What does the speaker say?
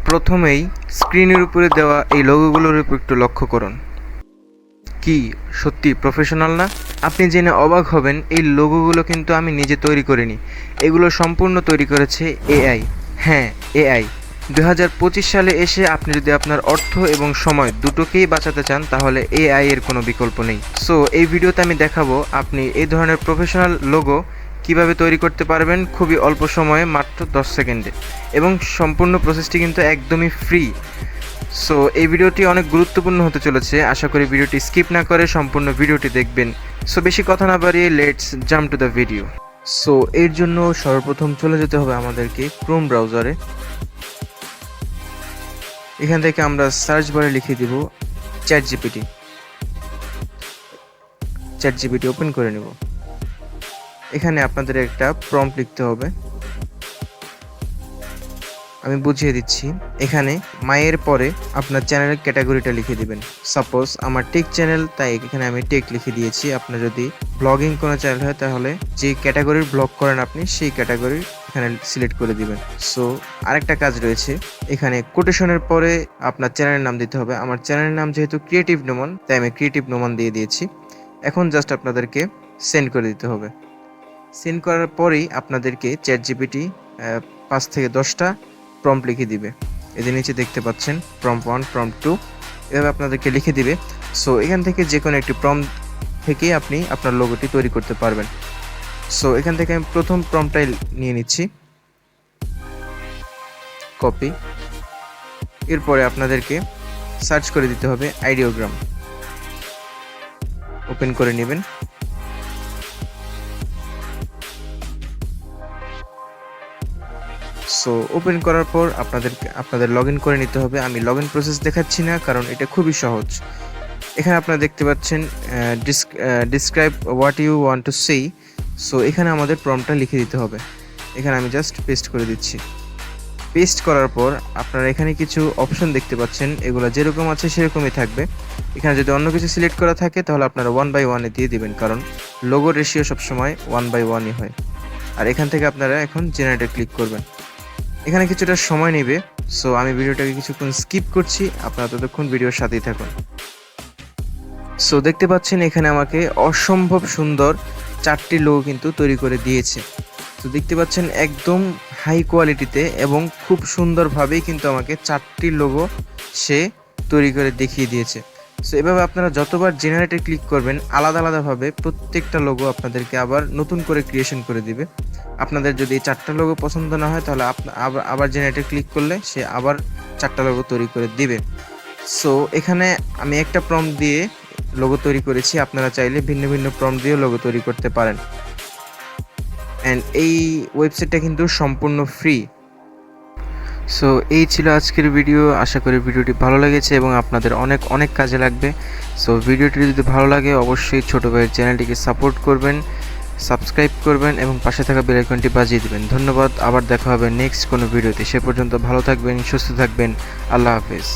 প্রথমেই স্ক্রিনের উপরে দেওয়া এই লোগোগুলোর উপর একটু লক্ষ্য করুন। কি সত্যি প্রফেশনাল না? আপনি জেনে অবাক হবেন, এই লোগোগুলো কিন্তু আমি নিজে তৈরি করিনি। এগুলো সম্পূর্ণ তৈরি করেছে এআই। হ্যাঁ, এআই। 2025 সালে এসে আপনি যদি আপনার অর্থ এবং সময় দুটোকেই বাঁচাতে চান, তাহলে এআই এর কোনো বিকল্প নেই। সো এই ভিডিওতে আমি দেখাবো আপনি এই ধরনের প্রফেশনাল লোগো কিভাবে তৈরি করতে পারবেন খুবই অল্প সময়ে, মাত্র 10 সেকেন্ডে। এবং সম্পূর্ণ প্রসেসটি কিন্তু একদমই ফ্রি। সো এই ভিডিওটি অনেক গুরুত্বপূর্ণ হতে চলেছে। আশা করি ভিডিওটি স্কিপ না করে সম্পূর্ণ ভিডিওটি দেখবেন। সো বেশি কথা না বাড়িয়ে let's jump to the video. So এর জন্য সর্বপ্রথম চলে যেতে হবে আমাদেরকে ক্রোম ব্রাউজারে। এখান থেকে আমরা সার্চ বারে লিখে দিব চ্যাটজিপিটি। চ্যাটজিপিটি ওপেন করে নেব। এখানে আপনাদের একটা প্রম্পট লিখতে হবে। আমি বুঝিয়ে দিচ্ছি। এখানে মায়ের পরে আপনার চ্যানেলের ক্যাটাগরিটা লিখে দিবেন। সাপোজ আমার টেক চ্যানেল, তাই এখানে আমি টেক লিখে দিয়েছি। আপনার যদি ব্লগিং কোনো চ্যানেল হয়, তাহলে যে ক্যাটাগরির ব্লগ করেন আপনি, সেই ক্যাটাগরি এখানে সিলেক্ট করে দিবেন। সো আরেকটা কাজ রয়েছে, এখানে কোটেশনের পরে আপনার চ্যানেলের নাম দিতে হবে। আমার চ্যানেলের নাম যেহেতু ক্রিয়েটিভ নোমান, তাই আমি ক্রিয়েটিভ নোমান দিয়ে দিয়েছি। এখন জাস্ট আপনাদেরকে সেন্ড করে দিতে হবে। সেন্ড করার পরেই আপনাদেরকে চ্যাটজিপিটি 5 থেকে 10টা প্রম্পট লিখে দিবে। এদের নিচে দেখতে পাচ্ছেন প্রম্পট 1, প্রম্পট 2, এভাবে আপনাদেরকে লিখে দিবে। সো এখান থেকে যে কোনো একটি প্রম্পট থেকে আপনি আপনার লোগোটি তৈরি করতে পারবেন। সো এখান থেকে আমি প্রথম প্রম্পটটাই নিয়ে নিচ্ছি, কপি। এরপরে আপনাদেরকে সার্চ করে দিতে হবে আইডিওগ্রাম। ওপেন করে নেবেন। সো ওপেন করার পর আপনাদের লগ ইন করে নিতে হবে। আমি লগ ইন প্রসেস দেখাচ্ছি না, কারণ এটা খুবই সহজ। এখানে আপনারা দেখতে পাচ্ছেন describe what you want to say. So এখানে আমাদের প্রম্পটটা লিখে দিতে হবে। এখানে আমি জাস্ট পেস্ট করে দিচ্ছি। পেস্ট করার পর আপনারা এখানে কিছু অপশন দেখতে পাচ্ছেন, এগুলো যেরকম আছে সেরকমই থাকবে। এখানে যদি অন্য কিছু সিলেক্ট করা থাকে, তাহলে আপনারা 1/1 দিয়ে দিবেন, কারণ লোগো রেশিও সবসময় 1/1ই হয়। আর এখান থেকে আপনারা এখন জেনারেটে ক্লিক করবেন। এখানে কিছুটা সময় নেবে। সো আমি ভিডিওটাকে কিছুক্ষণ স্কিপ করছি, আপনারা ততক্ষণ ভিডিওর সাথেই থাকুন। সো দেখতে পাচ্ছেন এখানে আমাকে অসম্ভব সুন্দর 4টি লোগো কিন্তু তৈরি করে দিয়েছে। তো দেখতে পাচ্ছেন একদম হাই কোয়ালিটিতে এবং খুব সুন্দরভাবেই কিন্তু আমাকে 4টি লোগো সে তৈরি করে দেখিয়ে দিয়েছে। সো এভাবে আপনারা যতবার জেনারেটে ক্লিক করবেন, আলাদা আলাদাভাবে প্রত্যেকটা লোগো আপনাদেরকে আবার নতুন করে ক্রিয়েশন করে দিবে। আপনাদের যদি 4টা লোগো পছন্দ না হয়, তাহলে আবার জেনারেটে ক্লিক করলে সে আবার 4টা লোগো তৈরি করে দিবে। সো এখানে আমি একটা প্রম্পট দিয়ে লোগো তৈরি করেছি। আপনারা চাইলে ভিন্ন ভিন্ন প্রম্পট দিয়েও লোগো তৈরি করতে পারেন। অ্যান্ড এই ওয়েবসাইটটা কিন্তু সম্পূর্ণ ফ্রি। সো এই ছিল আজকের ভিডিও। আশা করি ভিডিওটি ভালো লেগেছে এবং আপনাদের অনেক অনেক কাজে লাগবে। সো ভিডিওটি যদি ভালো লাগে, অবশ্যই ছোটো ভাইয়ের চ্যানেলটিকে সাপোর্ট করবেন, সাবস্ক্রাইব করবেন এবং পাশে থাকা বেল আইকনটি বাজিয়ে দেবেন। ধন্যবাদ। আবার দেখা হবে নেক্সট কোনো ভিডিওতে। সে পর্যন্ত ভালো থাকবেন, সুস্থ থাকবেন। আল্লাহ হাফেজ।